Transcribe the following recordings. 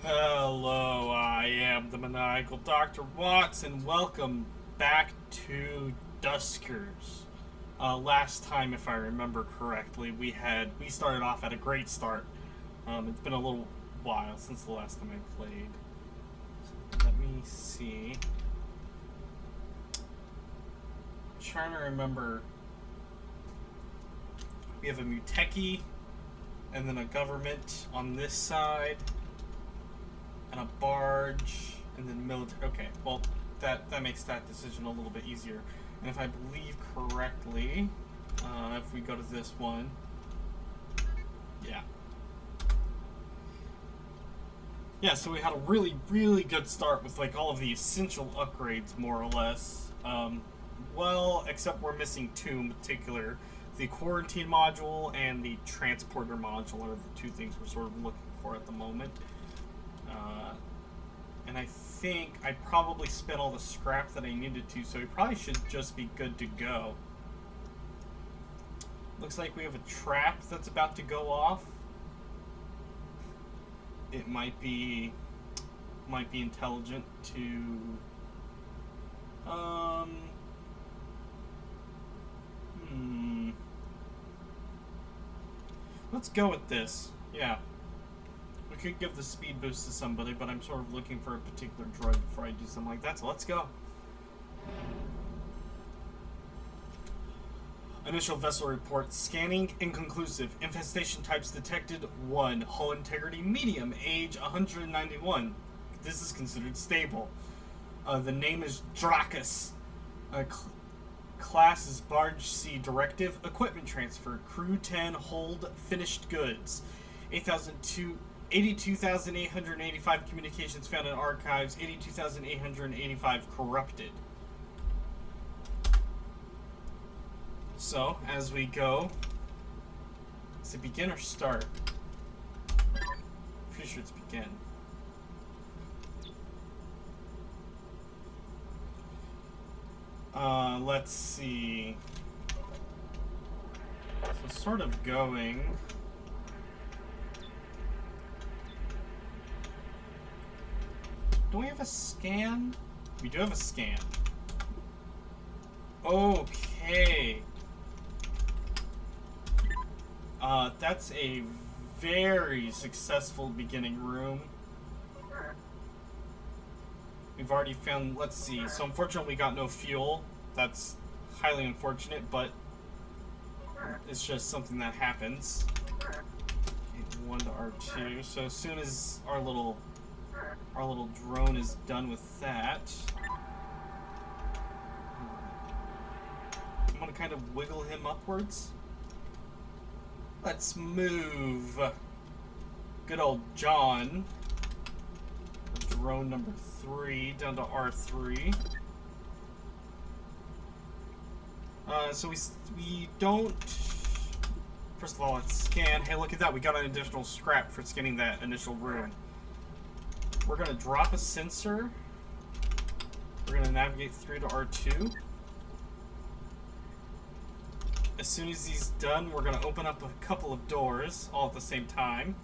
Hello, I am the maniacal Dr. Watts, and welcome back to Duskers. Last time, if I remember correctly, we started off at a great start. It's been a little while since the last time I played. So let me see. I'm trying to remember. We have a Muteki, and then a government on this side. And a barge, and then military. Okay, well, that makes that decision a little bit easier. And if I believe correctly, if we go to this one, yeah. So we had a really, really good start with like all of the essential upgrades, more or less. Well, except we're missing two in particular: the quarantine module and the transporter module are the two things we're sort of looking for at the moment. And I think I probably spent all the scrap that I needed to, so we probably should just be good to go. Looks like we have a trap that's about to go off. It might be intelligent to let's go with this. Yeah. We could give the speed boost to somebody, but I'm sort of looking for a particular drug before I do something like that, so let's go. Initial vessel report. Scanning inconclusive. Infestation types detected 1. Hull integrity medium. Age 191. This is considered stable. The name is Duskers. Class is Barge C Directive. Equipment transfer. Crew 10. Hold finished goods. 82,885 communications found in archives, 82,885 corrupted. So, as we go, is it begin or start? Pretty sure it's begin. Let's see. So, sort of going. Do we have a scan? We do have a scan. Okay. That's a very successful beginning room. We've already found, let's see, so unfortunately we got no fuel. That's highly unfortunate, but it's just something that happens. Okay, 1 to R2. So as soon as our little drone is done with that, I'm gonna kind of wiggle him upwards. Let's move good old John, drone number 3, down to R3. So we don't. First of all, let's scan. Hey, look at that! We got an additional scrap for scanning that initial room. We're going to drop a sensor. We're going to navigate through to R2. As soon as he's done, we're going to open up a couple of doors all at the same time.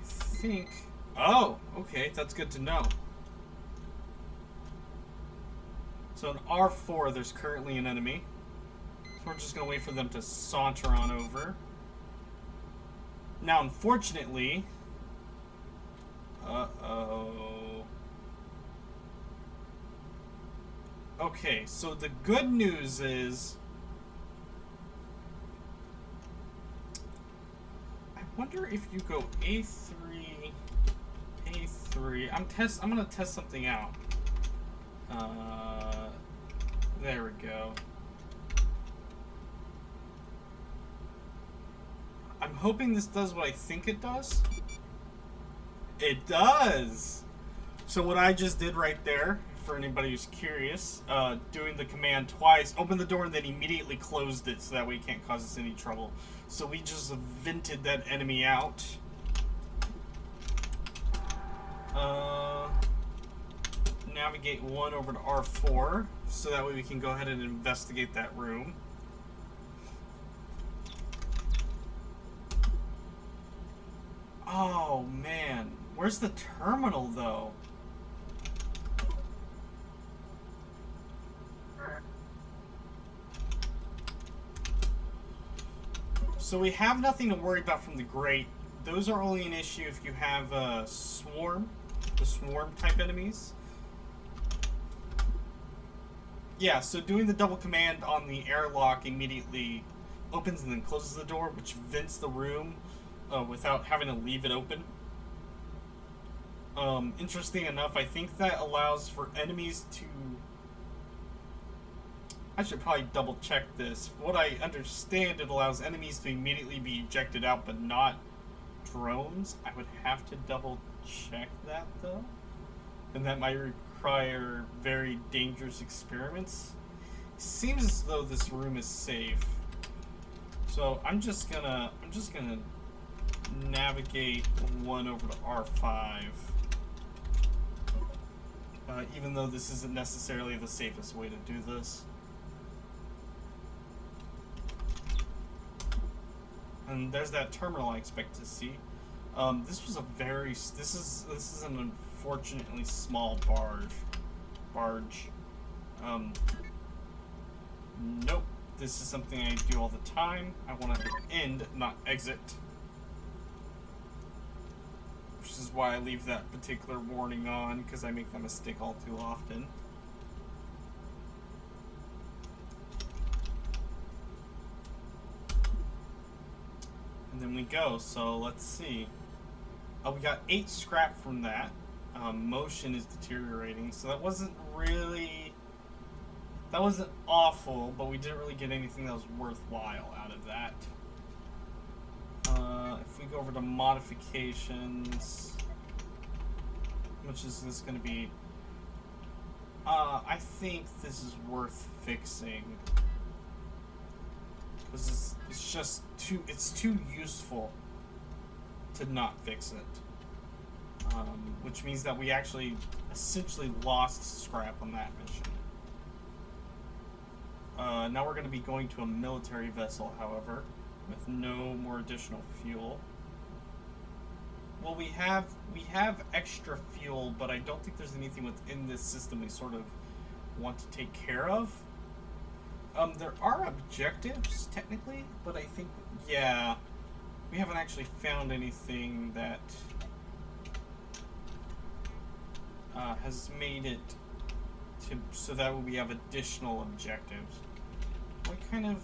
I think... Oh, okay, that's good to know. So in R4, there's currently an enemy. So we're just going to wait for them to saunter on over. Now, unfortunately... Okay, so the good news is... I wonder if you go A3... I'm gonna test something out. There we go. I'm hoping this does what I think it does. It does! So what I just did right there, for anybody who's curious, doing the command twice, open the door and then immediately closed it so that way it can't cause us any trouble. So we just vented that enemy out. Navigate 1 over to R4 so that way we can go ahead and investigate that room. Oh, man. Where's the terminal, though? So we have nothing to worry about from the Great. Those are only an issue if you have the Swarm type enemies. Yeah, so doing the double command on the airlock immediately opens and then closes the door, which vents the room without having to leave it open. Interesting enough, I think that allows for enemies to... I should probably double check this. What I understand, it allows enemies to immediately be ejected out, but not drones. I would have to double check that, though. And that might require very dangerous experiments. Seems as though this room is safe. So I'm just gonna navigate 1 over to R5. Even though this isn't necessarily the safest way to do this. And there's that terminal I expect to see. This is an unfortunately small barge. Nope. This is something I do all the time. I want to end, not exit. Which is why I leave that particular warning on, because I make that mistake all too often. And then we go, so let's see. We got 8 scrap from that. Motion is deteriorating, so that wasn't awful, but we didn't really get anything that was worthwhile out of that. If we go over to modifications, how much is this going to be? I think this is worth fixing. Because it's just too useful to not fix it. Which means that we actually essentially lost scrap on that mission. Now we're going to be going to a military vessel, however, with no more additional fuel. Well, we have extra fuel, but I don't think there's anything within this system we sort of want to take care of. There are objectives, technically, but I think, yeah, we haven't actually found anything that has made it so that we have additional objectives. What kind of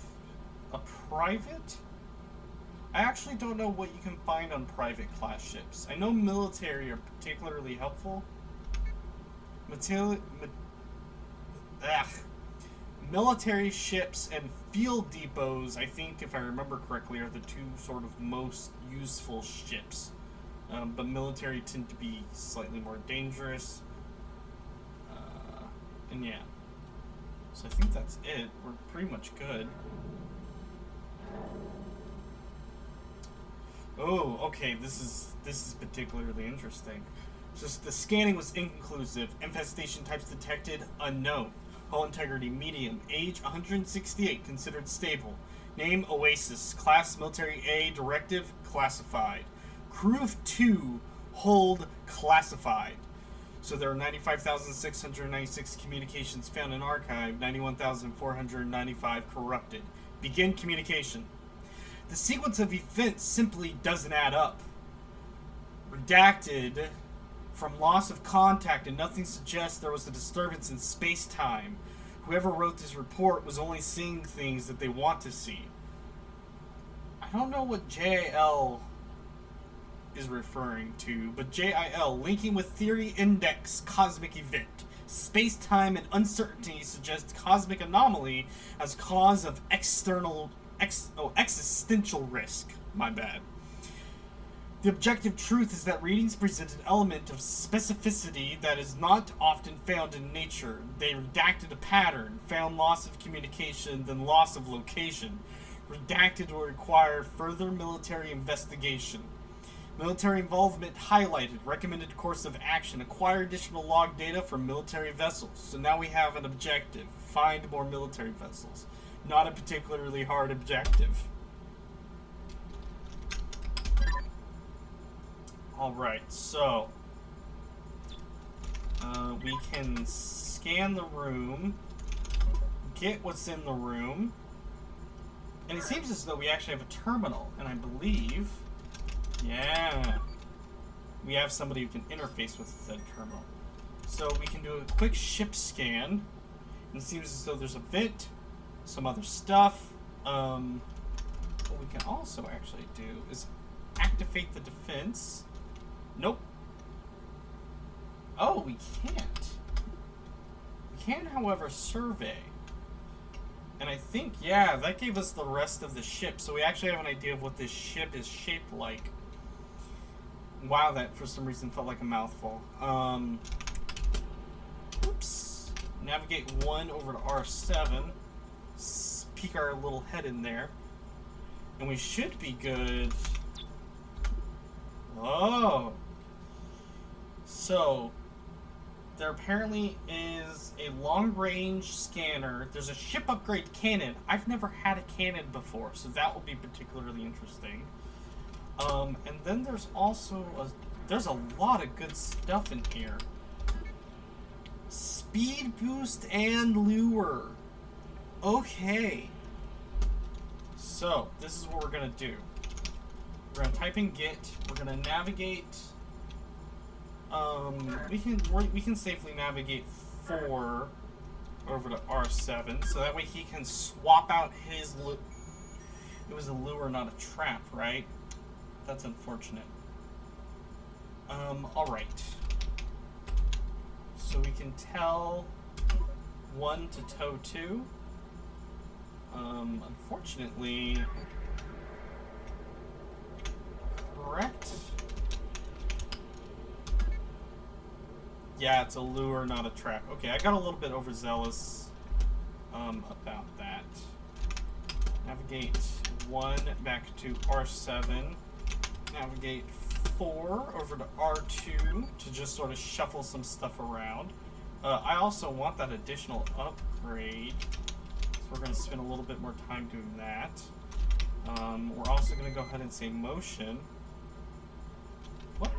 a private? I actually don't know what you can find on private class ships. I know military are particularly helpful. Military ships and field depots, I think, if I remember correctly, are the 2 sort of most useful ships. But military tend to be slightly more dangerous. And yeah. So I think that's it. We're pretty much good. Oh, okay, this is particularly interesting. Just the scanning was inconclusive. Infestation types detected, unknown. Hull integrity medium. Age 168, considered stable. Name Oasis. Class military A, directive classified. Crew of 2, hold classified. So there are 95,696 communications found in archive, 91,495 corrupted. Begin communication. The sequence of events simply doesn't add up. Redacted. From loss of contact, and nothing suggests there was a disturbance in space-time. Whoever wrote this report was only seeing things that they want to see. I don't know what JIL is referring to, but JIL, linking with theory index cosmic event. Space-time and uncertainty suggest cosmic anomaly as cause of existential risk. My bad. The objective truth is that readings present an element of specificity that is not often found in nature. They redacted a pattern, found loss of communication, then loss of location. Redacted will require further military investigation. Military involvement highlighted. Recommended course of action. Acquire additional log data from military vessels. So now we have an objective. Find more military vessels. Not a particularly hard objective. Alright, so we can scan the room, get what's in the room, and it seems as though we actually have a terminal, and I believe, yeah, we have somebody who can interface with said terminal. So we can do a quick ship scan, and it seems as though there's a vent, some other stuff. What we can also actually do is activate the defense. Nope. Oh, we can't. We can, however, survey. And I think, yeah, that gave us the rest of the ship. So we actually have an idea of what this ship is shaped like. Wow, that for some reason felt like a mouthful. Oops. Navigate 1 over to R7. Peek our little head in there. And we should be good. Oh. So, there apparently is a long-range scanner. There's a ship upgrade cannon. I've never had a cannon before, so that will be particularly interesting. And then there's also there's a lot of good stuff in here. Speed boost and lure. Okay. So, this is what we're gonna do. We're gonna type in get. We're gonna navigate. We can safely navigate 4 over to R7, so that way he can swap out his lure. It was a lure, not a trap, right? That's unfortunate. Alright. So we can tell 1 to tow 2. Unfortunately... Correct? Yeah, it's a lure, not a trap. Okay, I got a little bit overzealous about that. Navigate 1 back to R7. Navigate 4 over to R2 to just sort of shuffle some stuff around. I also want that additional upgrade, so we're going to spend a little bit more time doing that. We're also going to go ahead and say motion. What?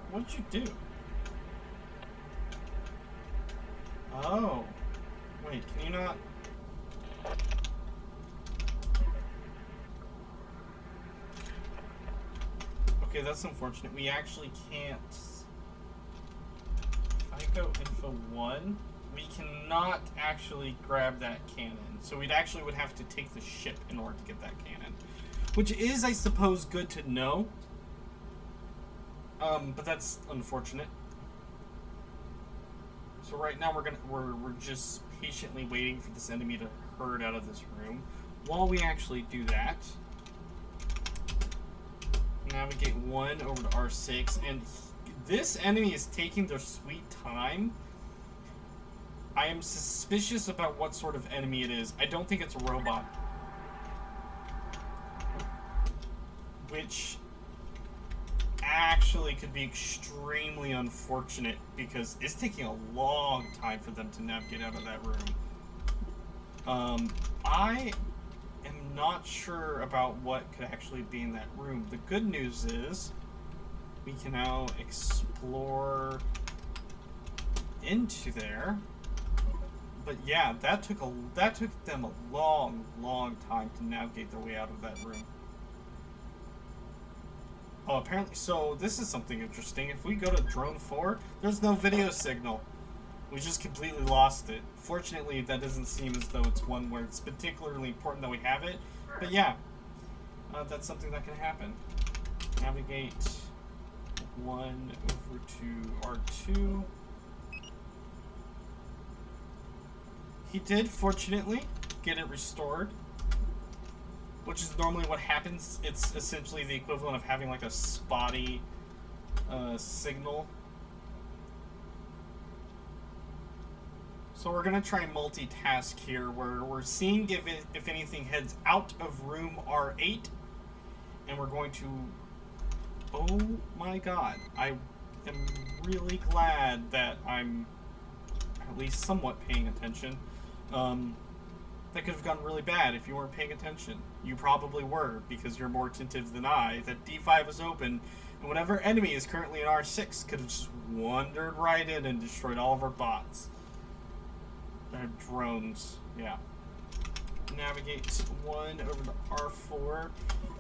What did you do? Oh. Wait, can you not... Okay, that's unfortunate. We actually can't... If I go info 1, we cannot actually grab that cannon. So we'd actually would have to take the ship in order to get that cannon. Which is, I suppose, good to know. But that's unfortunate. So right now we're just patiently waiting for this enemy to herd out of this room. While we actually do that, navigate 1 over to R6, and this enemy is taking their sweet time. I am suspicious about what sort of enemy it is. I don't think it's a robot. Which actually could be extremely unfortunate because it's taking a long time for them to navigate out of that room. I am not sure about what could actually be in that room. The good news is we can now explore into there. But yeah, that took them a long time to navigate their way out of that room. Oh, apparently, so this is something interesting. If we go to drone 4, there's no video signal. We just completely lost it. Fortunately, that doesn't seem as though it's one where it's particularly important that we have it. But yeah, that's something that can happen. Navigate 1 over to R2. He did, fortunately, get it restored. Which is normally what happens. It's essentially the equivalent of having like a spotty signal. So we're going to try multitask here, where we're seeing if anything heads out of room R8. And we're going to... Oh my god. I am really glad that I'm at least somewhat paying attention. That could have gone really bad if you weren't paying attention. You probably were, because you're more attentive than I. That D5 is open. And whatever enemy is currently in R6 could have just wandered right in and destroyed all of our bots. They're drones, yeah. Navigate 1 over to R4.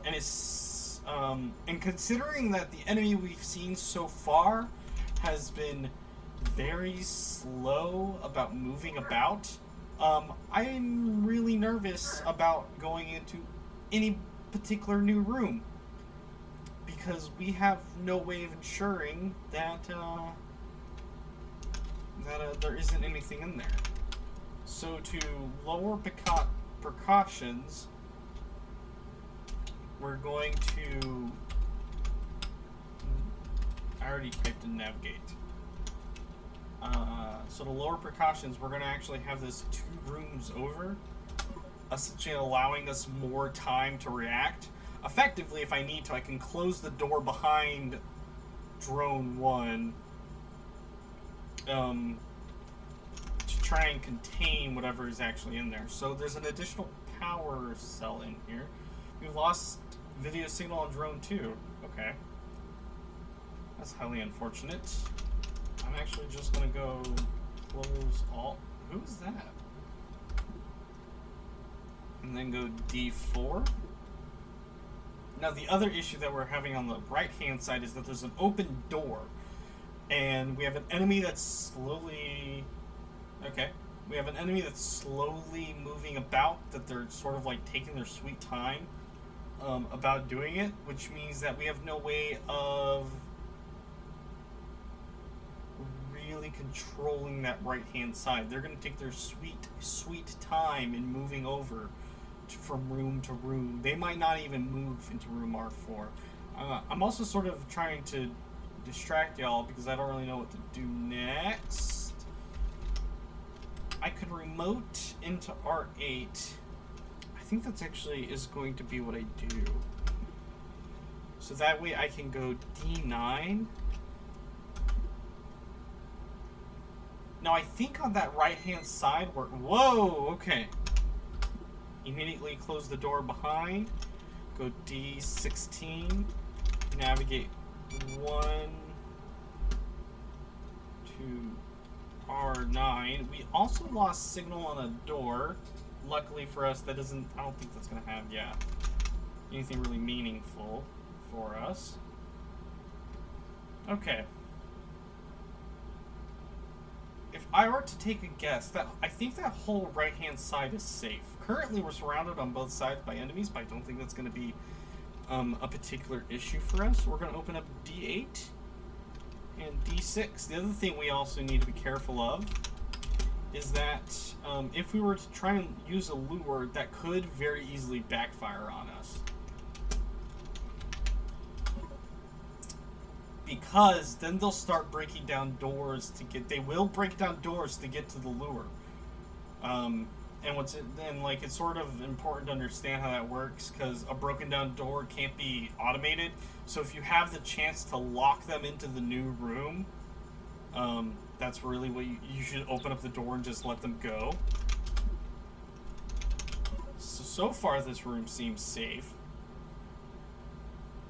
And it's, and considering that the enemy we've seen so far has been very slow about moving about, I'm really nervous about going into any particular new room. Because we have no way of ensuring that there isn't anything in there. So to lower precautions, we're going to... I already typed in navigate. So to lower precautions, we're going to actually have this 2 rooms over, essentially allowing us more time to react. Effectively, if I need to, I can close the door behind drone 1 to try and contain whatever is actually in there. So there's an additional power cell in here. We've lost video signal on drone 2. Okay. That's highly unfortunate. I'm actually just going to go close all... Who's that? And then go D4. Now, the other issue that we're having on the right-hand side is that there's an open door. And we have an enemy that's slowly... Okay. We have an enemy that's slowly moving about, that they're sort of like taking their sweet time about doing it, which means that we have no way of really controlling that right-hand side. They're going to take their sweet time in moving over from room to room. They might not even move into room R4. I'm also sort of trying to distract y'all because I don't really know what to do next. I could remote into R8. I think that's actually is going to be what I do. So that way I can go D9. Now I think on that right-hand side we're... Whoa, okay. Immediately close the door behind. Go D16. Navigate 1 to R9. We also lost signal on a door. Luckily for us, that doesn't... I don't think that's going to have, yeah, anything really meaningful for us. Okay. If I were to take a guess, I think that whole right-hand side is safe. Currently, we're surrounded on both sides by enemies, but I don't think that's going to be a particular issue for us. We're going to open up D8 and D6. The other thing we also need to be careful of is that if we were to try and use a lure, that could very easily backfire on us. Because then they'll start breaking down doors to get... They will break down doors to get to the lure. And it's sort of important to understand how that works, because a broken down door can't be automated. So if you have the chance to lock them into the new room, that's really what you should open up the door and just let them go. So far this room seems safe.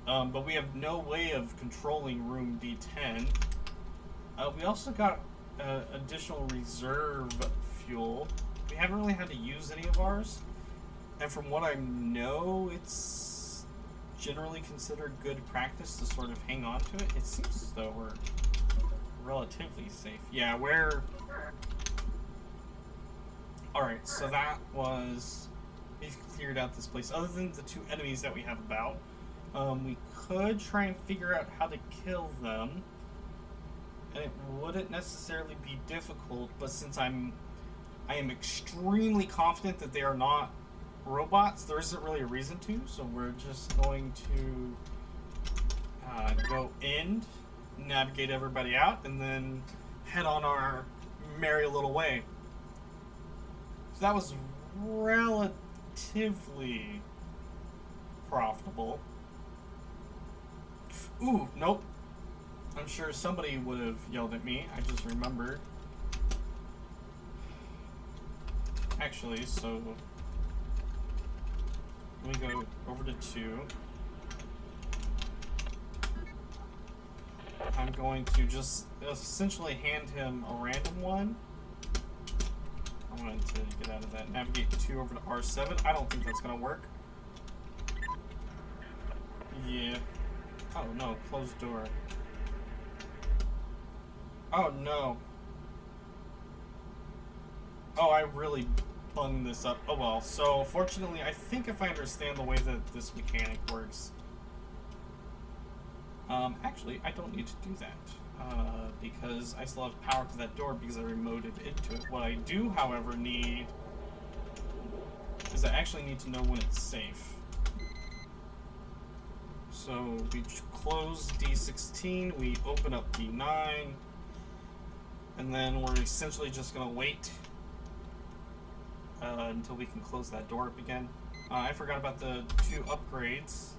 But we have no way of controlling room D10. We also got additional reserve fuel. We haven't really had to use any of ours. And from what I know, it's generally considered good practice to sort of hang on to it. It seems as though we're relatively safe. Yeah, we're... Alright, so that was... We've cleared out this place. Other than the 2 enemies that we have about. We could try and figure out how to kill them, and it wouldn't necessarily be difficult, but since I am extremely confident that they are not robots, there isn't really a reason to, so we're just going to go in, navigate everybody out, and then head on our merry little way. So that was relatively profitable. Ooh, nope. I'm sure somebody would have yelled at me. I just remembered. Actually, so... Let me go over to 2. I'm going to just essentially hand him a random one. I'm going to get out of that. Navigate 2 over to R7. I don't think that's going to work. Yeah. Oh no, closed door. Oh no. Oh, I really bunged this up. Oh well. So, fortunately, I think if I understand the way that this mechanic works... actually, I don't need to do that. Because I still have power to that door because I remoted into it. What I do, however, need... is I actually need to know when it's safe. So, we close D16, we open up D9, and then we're essentially just going to wait until we can close that door up again. I forgot about the 2 upgrades.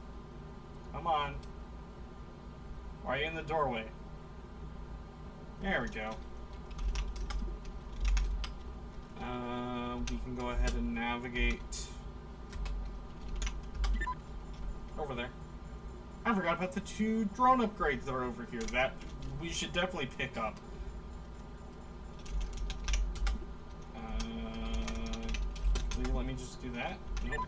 Come on. Why are you in the doorway? There we go. We can go ahead and navigate over there. I forgot about the 2 drone upgrades that are over here. That we should definitely pick up. Will you let me just do that? Nope.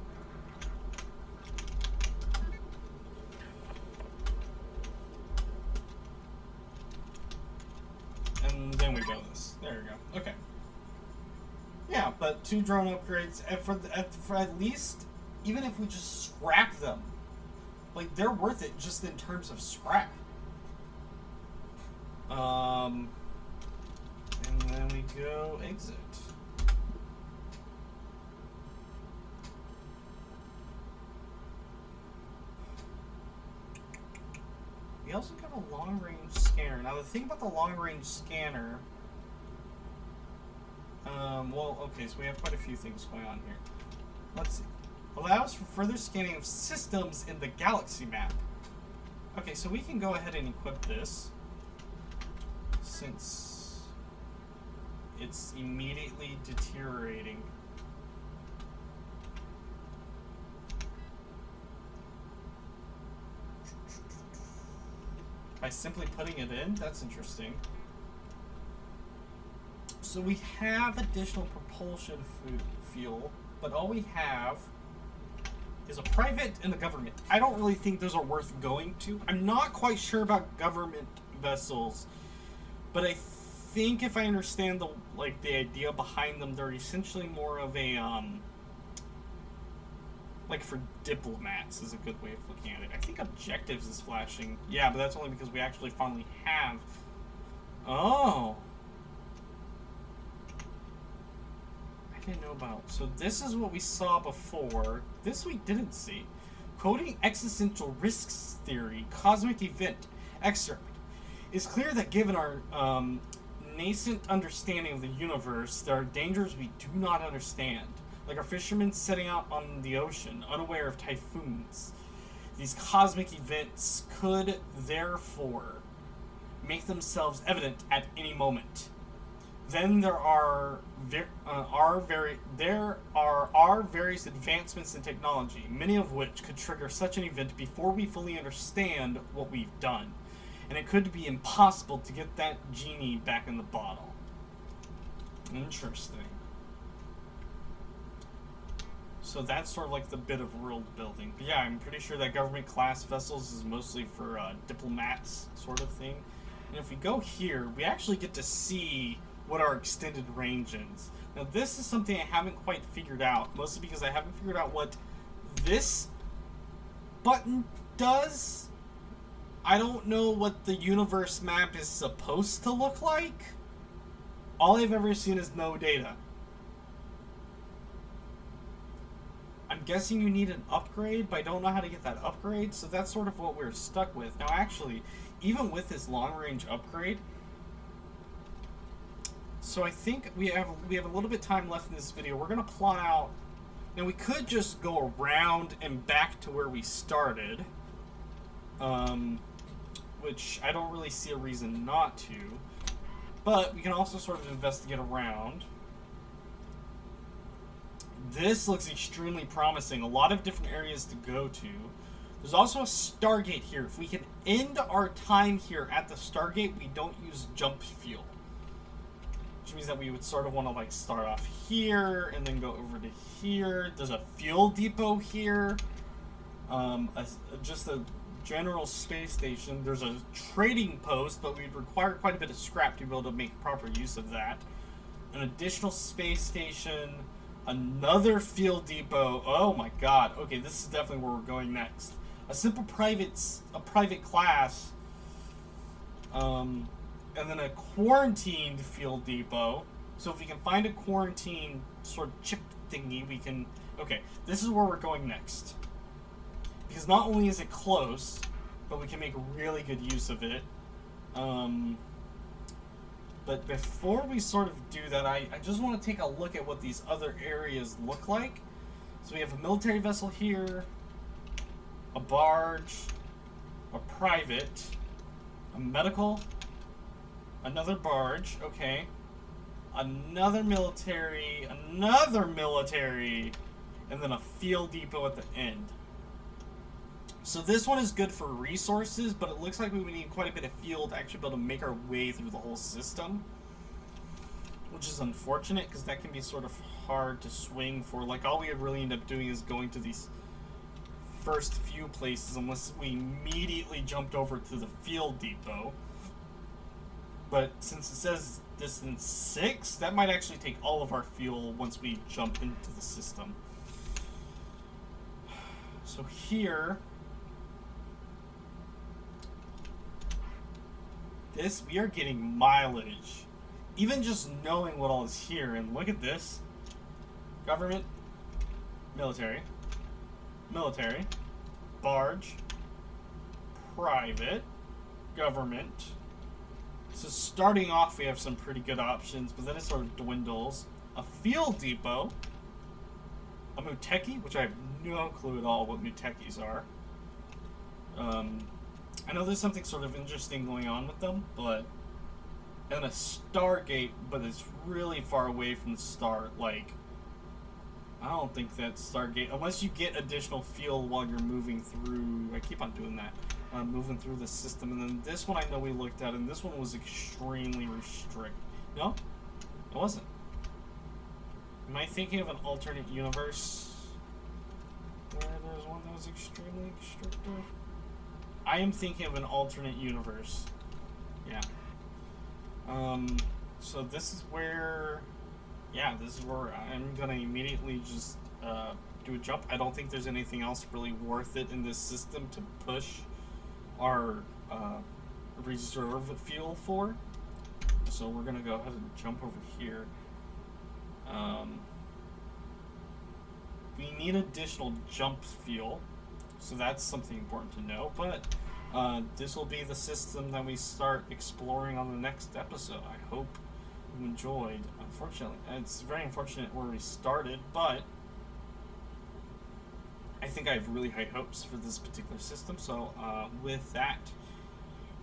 And then we go this. There we go. Okay. Yeah, but 2 drone upgrades, and for at least, even if we just scrap them, like, they're worth it just in terms of scrap. And then we go exit. We also got a long-range scanner. Now, the thing about the long-range scanner... well, okay, so we have quite a few things going on here. Let's see. Allows for further scanning of systems in the galaxy map. Okay, so we can go ahead and equip this, since it's immediately deteriorating. By simply putting it in? That's interesting. So we have additional propulsion fuel, but all we have is a private and a government. I don't really think those are worth going to. I'm not quite sure about government vessels, but I think if I understand the idea behind them, they're essentially more of a like for diplomats is a good way of looking at it. I think objectives is flashing. Yeah, but that's only because we actually finally have. Oh. I didn't know about. So this is what we saw before. This we didn't see. Coding existential risks theory, cosmic event, excerpt. It's clear that given our nascent understanding of the universe, there are dangers we do not understand. Like our fishermen setting out on the ocean, unaware of typhoons. These cosmic events could, therefore, make themselves evident at any moment. Then there are various advancements in technology, many of which could trigger such an event before we fully understand what we've done. And it could be impossible to get that genie back in the bottle. Interesting. So that's sort of like the bit of world building. But yeah, I'm pretty sure that government class vessels is mostly for diplomats sort of thing. And if we go here, we actually get to see what our extended range is. Now this is something I haven't quite figured out, mostly because I haven't figured out what this button does. I don't know what the universe map is supposed to look like. All I've ever seen is no data. I'm guessing you need an upgrade, but I don't know how to get that upgrade, so that's sort of what we're stuck with. Now actually, even with this long-range upgrade, so I think we have a little bit of time left in this video. We're going to plot out. Now we could just go around and back to where we started, which I don't really see a reason not to. But we can also sort of investigate around. This looks extremely promising. A lot of different areas to go to. There's also a Stargate here. If we can end our time here at the Stargate, we don't use jump fuel. Which means that we would sort of want to like start off here and then go over to here. There's a fuel depot here. Just a general space station. There's a trading post, but we'd require quite a bit of scrap to be able to make proper use of that. An additional space station. Another fuel depot. Oh my god. Okay, this is definitely where we're going next. A simple private class. And then a quarantined fuel depot. So if we can find a quarantine sort of chip thingy, we can... Okay, this is where we're going next. Because not only is it close, but we can make really good use of it. But before we sort of do that, I just want to take a look at what these other areas look like. So we have a military vessel here, a barge, a private, a medical, another barge, okay, another military, and then a fuel depot at the end. So this one is good for resources, but it looks like we would need quite a bit of fuel to actually be able to make our way through the whole system, which is unfortunate because that can be sort of hard to swing for. Like, all we would really end up doing is going to these first few places unless we immediately jumped over to the fuel depot. But since it says distance 6, that might actually take all of our fuel once we jump into the system. So here, we are getting mileage. Even just knowing what all is here, and look at this. Government, military, barge, private, government. So starting off, we have some pretty good options, but then it sort of dwindles. A fuel depot, a Muteki, which I have no clue at all what Mutekis are. I know there's something sort of interesting going on with them, but... And a Stargate, but it's really far away from the star. Like, I don't think that Stargate... Unless you get additional fuel while you're moving through... I keep on doing that. Moving through the system. And then this one I know we looked at, and this one was extremely restricted. No? It wasn't. Am I thinking of an alternate universe where there's one that was extremely restrictive? I am thinking of an alternate universe. Yeah. So this is where... Yeah, this is where I'm gonna immediately just do a jump. I don't think there's anything else really worth it in this system to push our reserve fuel for. So we're gonna go ahead and jump over here. We need additional jump fuel, so that's something important to know, but this will be the system that we start exploring on the next episode. I hope you enjoyed. Unfortunately, it's very unfortunate where we started, but I think I have really high hopes for this particular system, so with that,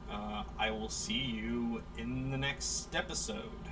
I will see you in the next episode.